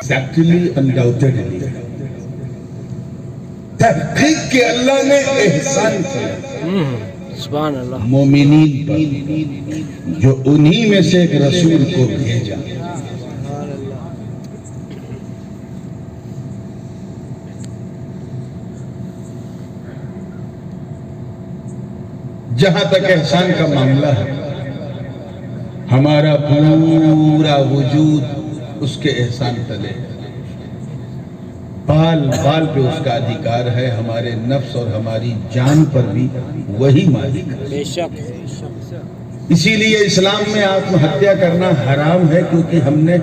Exactly, undoubtedly. تحقیق کہ اللہ نے احسان کیا سبحان اللہ مومنین پر، جو انہی میں سے ایک رسول کو بھیجا. جہاں تک احسان کا معاملہ ہے، ہمارا پورا وجود اس کے احسان تلے ہے. بال بال پہ اس کا ادھیکار ہے، ہمارے نفس اور ہماری جان پر بھی وہی مالک ہے. بے شک. اسی لیے اسلام میں آتم ہتیا کرنا حرام ہے، کیونکہ ہم نے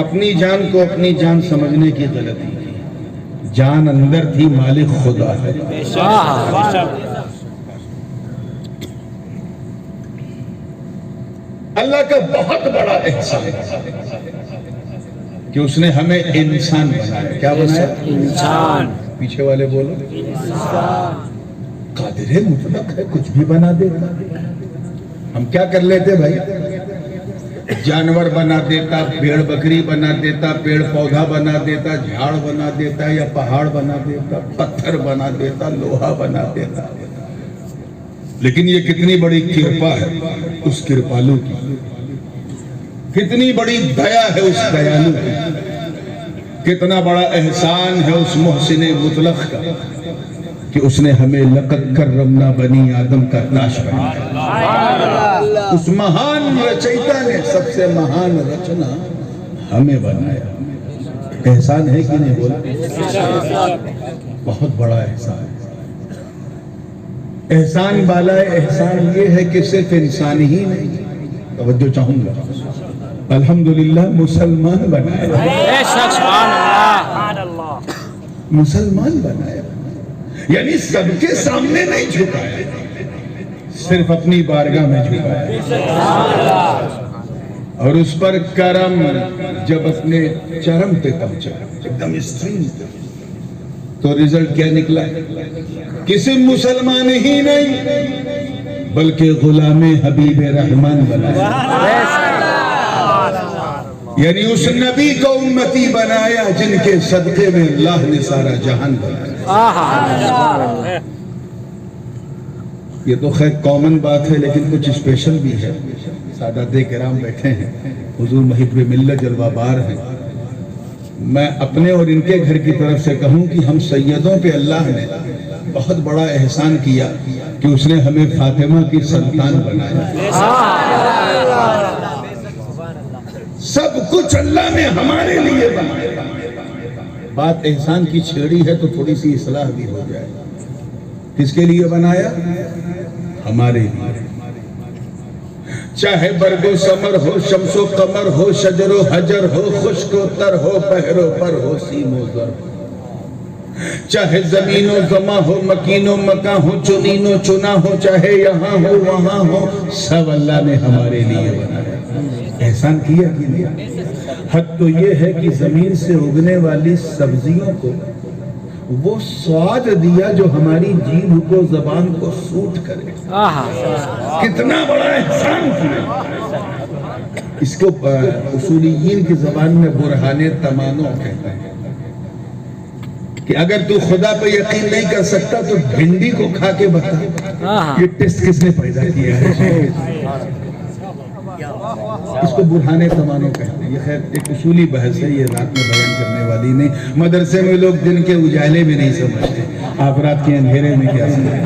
اپنی جان کو اپنی جان سمجھنے کی غلطی کی. جان اندر تھی، مالک خدا ہے. بے شک. اللہ کا بہت بڑا احسان ہے کہ اس نے ہمیں انسان بنایا. کیا بنایا؟ انسان. پیچھے والے بولو. قادر مطلق ہے، کچھ بھی بنا دیتا. ہم کیا کر لیتے بھائی؟ جانور بنا دیتا، پیڑ بکری بنا دیتا، پیڑ پودا بنا دیتا، جھاڑ بنا دیتا یا پہاڑ بنا دیتا، پتھر بنا دیتا، لوہا بنا دیتا. لیکن یہ کتنی بڑی کرپا ہے اس کرپالو کی، کتنی بڑی دیا ہے اس دیالو کی، کتنا بڑا احسان ہے اس محسن مطلق کا کہ اس نے ہمیں لقد کرمنا بنی آدم کا تاج بنایا. اس مہان رچیتا نے سب سے مہان رچنا ہمیں بنایا. احسان ہے کہ نہیں بولا؟ بہت بڑا احسان. احسان بالا احسان یہ ہے کہ صرف انسان ہی نہیں، توجہ چاہوں گا، الحمدللہ مسلمان بنایا. بے شک. سبحان اللہ. مسلمان بنایا، یعنی سب کے سامنے نہیں جھکایا، صرف اپنی بارگاہ میں جھکایا. اور اس پر کرم جب اپنے چرم پہ پہنچا، ایک دم اسٹریم پہ، تو رزلٹ کیا نکلا؟ کسی مسلمان ہی نہیں بلکہ غلام حبیب رحمان بنایا. یعنی اس نبی کو امتی بنایا جن کے صدقے میں اللہ نے سارا جہان بنایا. یہ تو خیر کامن بات ہے، لیکن کچھ اسپیشل بھی ہے. سادات کرام بیٹھے ہیں، حضور محب ملت جلوہ بار ہیں. میں اپنے اور ان کے گھر کی طرف سے کہوں کہ ہم سیدوں پہ اللہ نے بہت بڑا احسان کیا کہ اس نے ہمیں فاطمہ کی سنتان بنایا. سب کچھ اللہ نے ہمارے لیے بنایا. بات احسان کی چھیڑی ہے تو تھوڑی سی اصلاح بھی ہو جائے. کس کے لیے بنایا؟ ہمارے لیے. چاہے برگ و ثمر ہو، شمس و قمر ہو، شجر و حجر ہو، خشک و تر ہو، پہر و پر ہو، سیم و زر ہو، چاہے زمین و زماں ہو، مکین و مکان ہو، چنین و چنا ہو، چاہے یہاں ہو وہاں ہو، سب اللہ نے ہمارے لیے بنایا. احسان کیا کہ نہیں؟ حد تو یہ ہے کہ زمین سے اگنے والی سبزیوں کو وہ سواد دیا جو ہماری جیبھ کو، زبان کو سوٹ کرے. کتنا بڑا احسان کیا. اس کو اصولیین کی زبان میں برہان تمانو کہتے ہیں کہ اگر تو خدا پہ یقین نہیں کر سکتا تو بھنڈی کو کھا کے بتا یہ ٹیسٹ کس نے پیدا کیا ہے. اس کو برہان تمانو کہتے ہیں. یہ خیر ایک اصولی بحث ہے، یہ رات میں بیان کرنے والی نہیں. مدرسے میں لوگ دن کے اجالے میں نہیں سمجھتے، آپ رات کے اندھیرے میں کیا سمجھتے.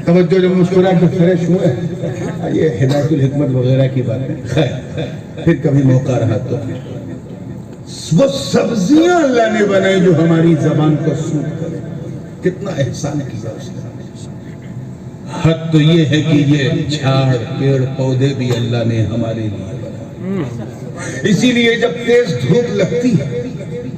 توجہ جو مسکرا کے فریش ہوئے، یہ ہدایت الحکمت وغیرہ کی باتیں. خیر پھر کبھی موقع رہا تو وہ سبزیاں اللہ نے بنائی جو ہماری زبان کو سوٹ کرے. کتنا احسان کیا اس نے. حد تو یہ ہے کہ یہ جھاڑ پیڑ پودے بھی اللہ نے ہمارے لیے بنائے. اسی لیے جب تیز دھوپ لگتی ہے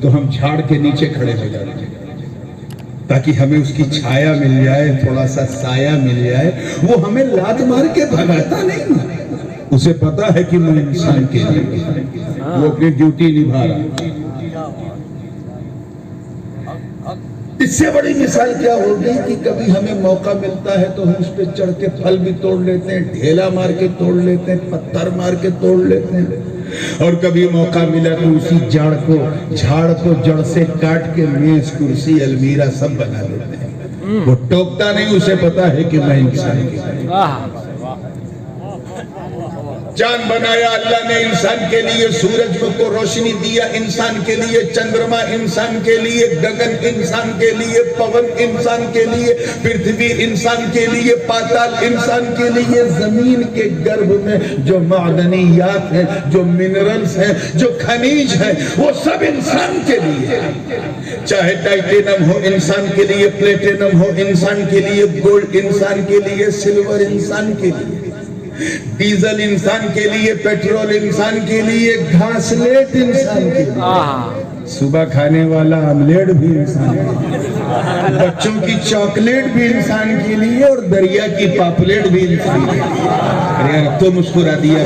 تو ہم جھاڑ کے نیچے کھڑے ہو جاتے ہیں تاکہ ہمیں اس کی چھایا مل جائے، تھوڑا سا سایہ مل جائے. وہ ہمیں لات مار کے بھگاتا نہیں، اسے پتا ہے کہ میں انسان کے لیے وہ اپنی ڈیوٹی نبھا رہا. اس سے بڑی مثال کیا ہوگی کہ کبھی ہمیں موقع ملتا ہے تو ہم اس پہ چڑھ کے پھل بھی توڑ لیتے ہیں، ڈھیلا مار کے توڑ لیتے ہیں، پتھر مار کے توڑ لیتے ہیں. اور کبھی موقع ملا تو اسی جھاڑ کو جڑ سے کاٹ کے میز کرسی المیرہ سب بنا دیتے ہیں. وہ ٹوکتا نہیں, اسے پتا ہے کہ میں انسان کی چاند بنایا اللہ نے انسان کے لیے, سورج کو روشنی دیا انسان کے لیے, چندرما انسان کے لیے, گگن انسان کے لیے, پون انسان کے لیے, پرتھوی انسان کے لیے, پاتال انسان کے لیے, زمین کے گرب میں جو معدنیات ہیں, جو منرلز ہیں, جو خنیج ہیں, وہ سب انسان کے لیے. چاہے ٹائٹینم ہو انسان کے لیے, پلیٹینم ہو انسان کے لیے, گولڈ انسان کے لیے, سلور انسان کے لیے, ڈیزل انسان کے لیے, پیٹرول انسان کے لیے, گھاسلیٹ انسان کے لیے, صبح کھانے والا آملیٹ بھی انسان کے لیے, بچوں کی چاکلیٹ بھی انسان کے لیے, اور دریا کی پاپلیٹ بھی انسان کے لیے. ارے یار تو مسکرا دیا,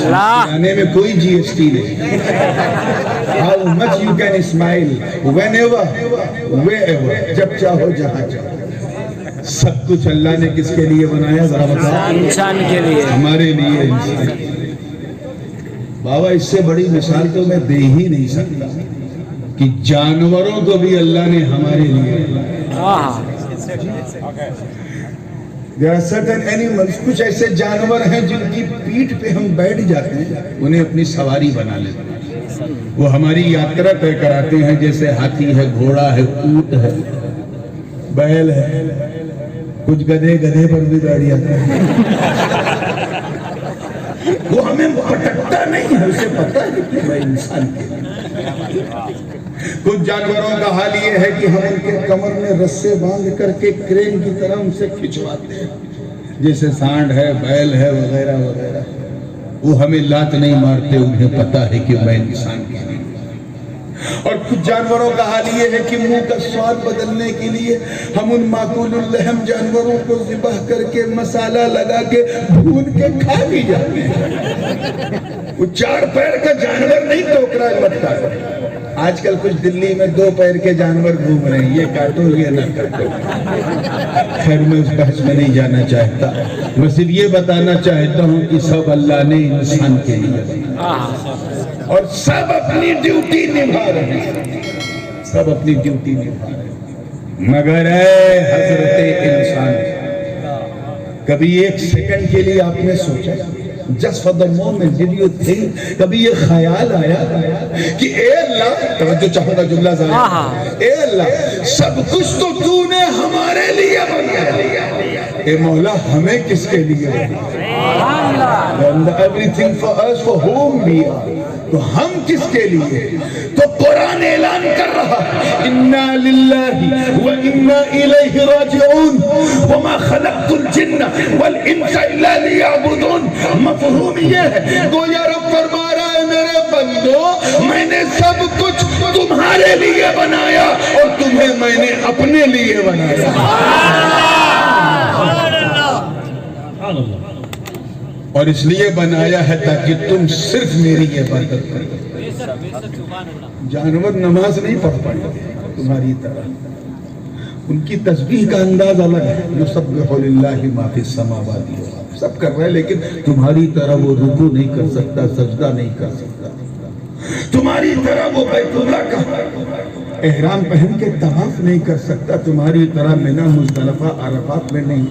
کھانے میں کوئی جی ایس ٹی نہیں. How much you can smile whenever, wherever, جب چاہو جہاں چاہو. سب کچھ اللہ نے کس کے لیے بنایا ذرا بتاؤ؟ انسان کے لیے, ہمارے لیے, انسان کے لیے. بابا اس سے بڑی مثال تو میں دے ہی نہیں سکتا کہ جانوروں کو بھی اللہ نے ہمارے لیے. There are certain animals, کچھ ایسے جانور ہیں جن کی پیٹھ پہ ہم بیٹھ جاتے ہیں, انہیں اپنی سواری بنا لیتے ہیں, وہ ہماری یاترا طے کراتے ہیں. جیسے ہاتھی ہے, گھوڑا ہے, اونٹ ہے, بیل ہے, کچھ گدھے پر بھی بیٹھ جاتے ہیں. وہ ہمیں پٹکتا نہیں ہے, اسے پتا ہے کہ میں انسان کے لیے. کچھ جانوروں کا حال یہ ہے کہ ہم ان کے کمر میں رسے باندھ کر کے کرین کی طرح ان سے کھچواتے ہیں, جیسے سانڈ ہے, بیل ہے, وغیرہ وغیرہ. وہ ہمیں لات نہیں مارتے, انہیں پتا ہے کہ میں انسان کے لیے. اور کچھ جانوروں کا حال یہ ہے کہ منہ کا سواد بدلنے کے لیے ہم ان معقول اللحم جانوروں کو ذبح کر کے مسالہ لگا کے بھون کے کھا بھی جاتے ہیں. وہ 4 پیر کا جانور نہیں ٹوکرا مت کاٹو. آج کل کچھ دلی میں 2 پیر کے جانور گھوم رہے ہیں, یہ کاٹو یہ نہ کاٹو. خیر میں اس بحث میں نہیں جانا چاہتا, میں صرف یہ بتانا چاہتا ہوں کہ سب اللہ نے انسان کے لیے, اور سب اپنی ڈیوٹی نبھا رہے ہیں, سب اپنی ڈیوٹی نبھا رہے ہیں. مگر اے حضرت انسان, کبھی 1 سیکنڈ کے لیے آپ نے سوچا, just for the moment did you think, کبھی یہ خیال آیا کہ اے اللہ, توجہ چاہوں گا جملہ ضرور, اے اللہ سب کچھ تو نے ہمارے لیے بنایا, اے مولا ہمیں کس کے لیے بنایا؟ everything for us, for whom we are, تو ہم کس کے لیے؟ تو قرآن اعلان کر رہا اِنَّا لِلَّهِ وَإِنَّا إِلَيْهِ رَاجِعُونَ وَمَا خَلَقْتُ الْجِنَّ وَالْإِنسَ إِلَّا لِيَعْبُدُونَ. مفہوم یہ ہے, گویا رب فرما رہا ہے میرے بندو, میں نے سب کچھ تمہارے لیے بنایا اور تمہیں میں نے اپنے لیے بنایا. اور اس لیے بنایا ہے تاکہ تم صرف میری عبادت کرو. جانور نماز نہیں پڑھ پائے تمہاری طرح, ان کی تسبیح کا انداز الگ ہے. یسبح للہ ما فی السماوات والارض, سب کر رہے ہیں, لیکن تمہاری طرح وہ رکوع نہیں کر سکتا, سجدہ نہیں کر سکتا. تمہاری طرح وہ بیت اللہ کا احرام پہن کے طواف نہیں کر سکتا. تمہاری طرح منی, مزدلفہ, عرفات میں نہیں.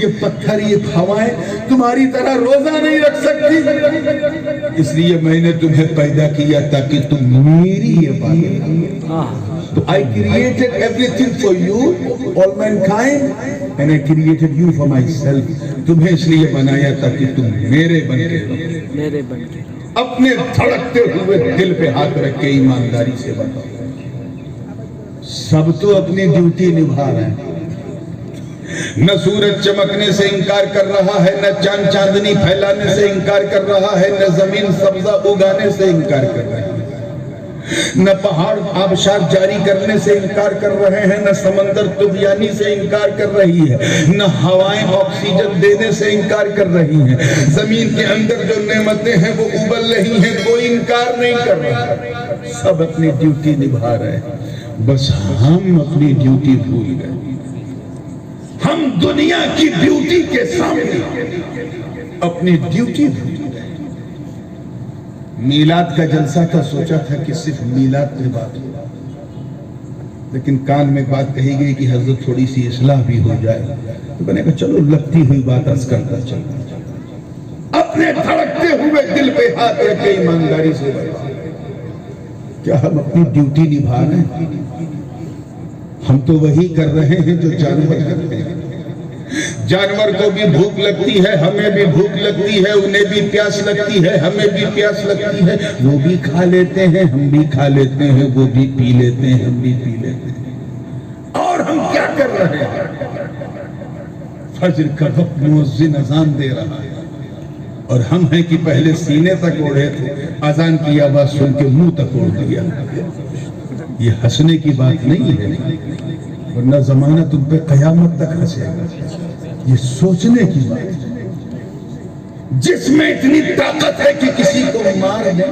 یہ پتھر, یہ ہوائیں تمہاری طرح روزہ نہیں رکھ سکتی. اس لیے میں نے تمہیں پیدا کیا تاکہ تم میری عبادت کرو. تو I created everything for you, all mankind, and I created you for myself. تمہیں اس لیے بنایا تاکہ تم میرے بن کے رہو. اپنے دھڑکتے ہوئے دل پہ ہاتھ رکھ کے ایمانداری سے بتاؤ, سب تو اپنی ڈیوٹی نبھا رہے ہیں. نہ سورج چمکنے سے انکار کر رہا ہے, نہ چاند چاندنی پھیلانے سے انکار کر رہا ہے, نہ زمین سبزہ اگانے سے انکار کر رہا ہے, نہ پہاڑ آبشار جاری کرنے سے انکار کر رہے ہیں, نہ سمندر طغیانی سے انکار کر رہی ہے, نہ ہوائیں آکسیجن دینے سے انکار کر رہی ہیں. زمین کے اندر جو نعمتیں ہیں وہ ابل رہی ہیں, کوئی انکار نہیں کر رہا. سب اپنی ڈیوٹی نبھا رہے ہیں, بس ہم اپنی ڈیوٹی بھول گئے. ہم دنیا کی بیوٹی کے سامنے اپنی ڈیوٹی بھول گئے. میلاد کا جلسہ تھا، سوچا تھا کہ صرف میلاد پہ بات ہو، لیکن کان میں بات کہی گئی کہ حضرت تھوڑی سی اصلاح بھی ہو جائے، تو میں نے کہا چلو لگتی ہوئی بات عرض کرتا چلتا، اپنے دھڑکتے ہوئے دل پہ ہاتھ رکھے ایمانداری سے بتا، کیا ہم اپنی ڈیوٹی نبھا رہے ہیں؟ ہم تو وہی کر رہے ہیں جو جانور کرتے ہیں۔ جانور کو بھی بھوک لگتی ہے، ہمیں بھی بھوک لگتی ہے، انہیں بھی پیاس لگتی ہے، ہمیں بھی پیاس لگتی ہے، وہ بھی کھا لیتے ہیں، ہم بھی کھا لیتے ہیں، وہ بھی پی لیتے ہیں، ہم بھی پی لیتے ہیں، اور ہم کیا کر رہے ہیں؟ فجر کا وقت مؤذن اذان دے رہا ہے اور ہم ہیں کہ پہلے سینے تک اوڑھے تھے، اذان کی آواز سن کے منہ تک اوڑھ دیا۔ یہ ہنسنے کی بات نہیں ہے، ورنہ زمانہ تم پہ قیامت تک ہنسے گا۔ یہ سوچنے کی بات ہے، جس میں اتنی طاقت ہے کہ کسی کو مار دے۔